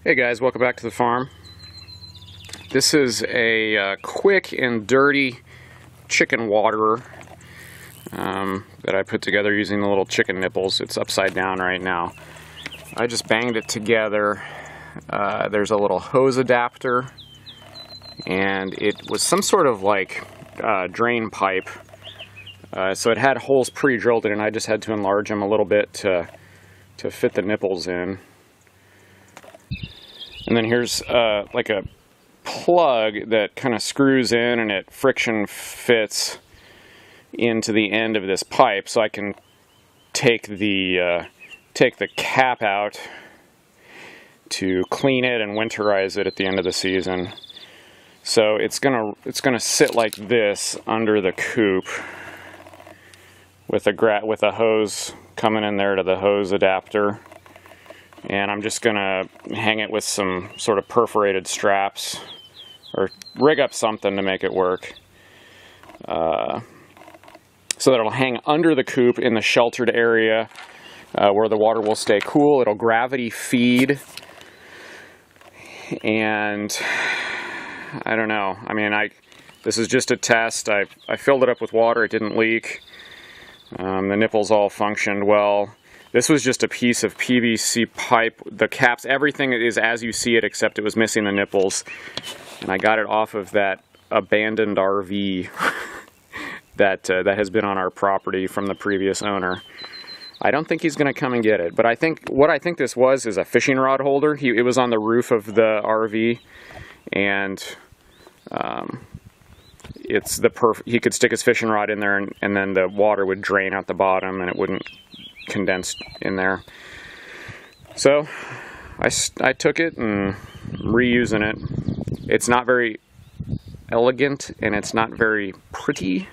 Hey guys, welcome back to the farm. This is a quick and dirty chicken waterer that I put together using the little chicken nipples. It's upside down right now. I just banged it together. There's a little hose adapter, and it was some sort of like drain pipe. So it had holes pre-drilled in, and I just had to enlarge them a little bit to fit the nipples in. And then here's like a plug that kind of screws in, and it friction fits into the end of this pipe, so I can take the cap out to clean it and winterize it at the end of the season. So it's gonna sit like this under the coop with a hose coming in there to the hose adapter. And I'm just going to hang it with some sort of perforated straps, or rig up something to make it work. So that it'll hang under the coop in the sheltered area where the water will stay cool. It'll gravity feed. And I don't know. I mean, this is just a test. I filled it up with water. It didn't leak. The nipples all functioned well. This was just a piece of PVC pipe. The caps, everything is as you see it, except it was missing the nipples. And I got it off of that abandoned RV that has been on our property from the previous owner. I don't think he's going to come and get it, but what I think this was is a fishing rod holder. It was on the roof of the RV, and he could stick his fishing rod in there, and then the water would drain out the bottom, and it wouldn't condensed in there. So I took it and I'm reusing it. It's not very elegant and it's not very pretty,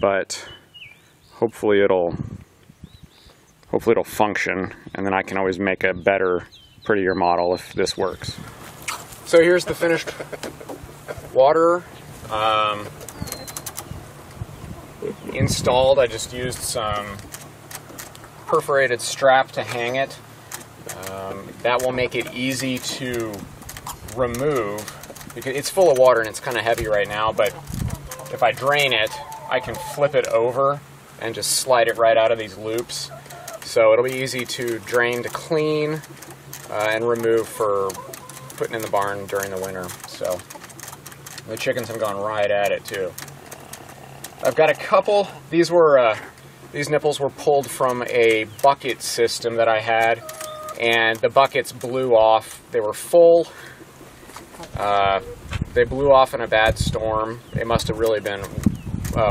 but hopefully it'll function, and then I can always make a better, prettier model if this works. So here's the finished waterer. Installed. I just used some perforated strap to hang it. That will make it easy to remove, because it's full of water and it's kind of heavy right now, but if I drain it, I can flip it over and just slide it right out of these loops. So it'll be easy to drain, to clean, and remove for putting in the barn during the winter. So the chickens have gone right at it too. I've got a couple. These nipples were pulled from a bucket system that I had, and the buckets blew off. They were full. They blew off in a bad storm. It must have really been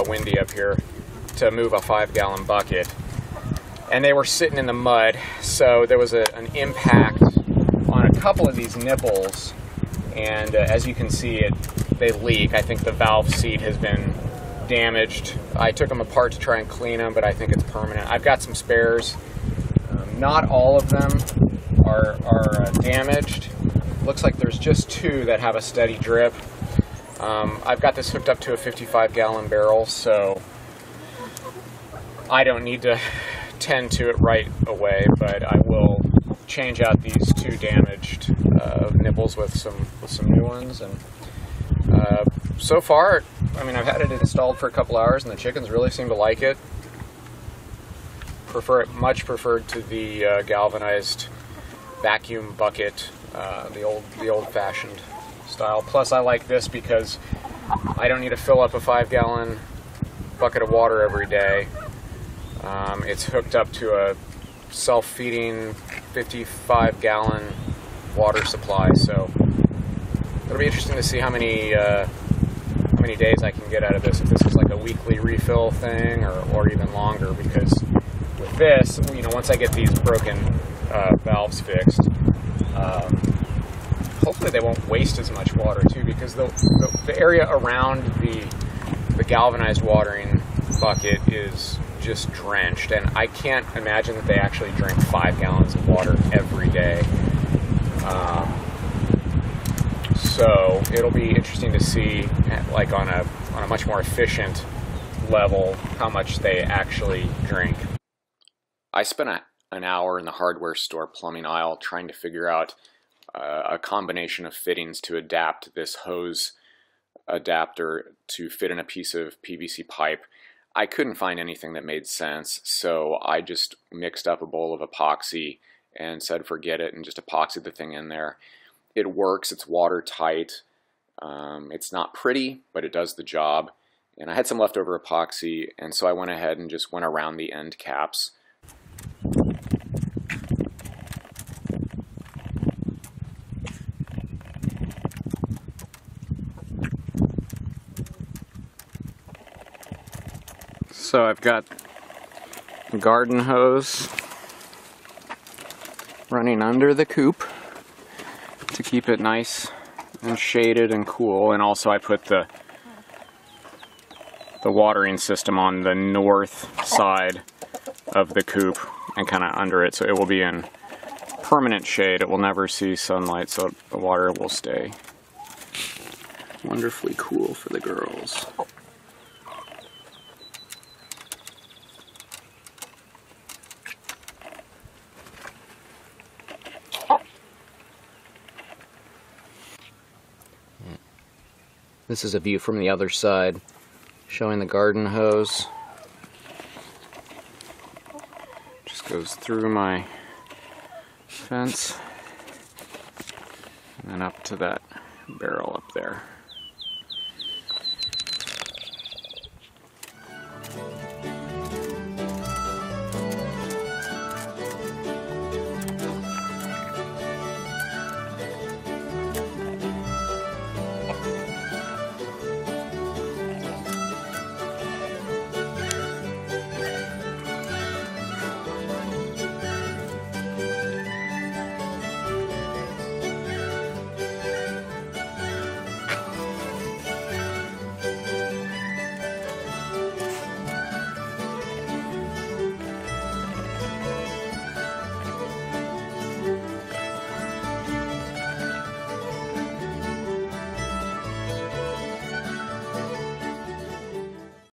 windy up here to move a 5-gallon bucket. And they were sitting in the mud, so there was an impact on a couple of these nipples, and as you can see, they leak. I think the valve seat has been damaged. I took them apart to try and clean them, but I think it's permanent. I've got some spares. Not all of them are damaged. Looks like there's just 2 that have a steady drip. I've got this hooked up to a 55-gallon barrel, so I don't need to tend to it right away, but I will change out these 2 damaged nipples with some new ones. And so far, I mean, I've had it installed for a couple hours, and the chickens really seem to like it. Much preferred to the galvanized vacuum bucket, the old-fashioned style. Plus, I like this because I don't need to fill up a 5-gallon bucket of water every day. It's hooked up to a self-feeding 55-gallon water supply, so it'll be interesting to see how many days I can get out of this, if this is like a weekly refill thing or even longer, because with this, you know, once I get these broken valves fixed, hopefully they won't waste as much water too, because the area around the galvanized watering bucket is just drenched, and I can't imagine that they actually drink 5 gallons of water every day. So it'll be interesting to see, like on a much more efficient level, how much they actually drink. I spent an hour in the hardware store plumbing aisle trying to figure out a combination of fittings to adapt this hose adapter to fit in a piece of PVC pipe. I couldn't find anything that made sense, so I just mixed up a bowl of epoxy and said forget it and just epoxied the thing in there. It works, it's watertight, it's not pretty, but it does the job. And I had some leftover epoxy, and so I went ahead and just went around the end caps. So I've got a garden hose running under the coop to keep it nice and shaded and cool, and also I put the watering system on the north side of the coop and kind of under it, so it will be in permanent shade. It will never see sunlight, so the water will stay wonderfully cool for the girls. This is a view from the other side, showing the garden hose. Just goes through my fence and then up to that barrel up there.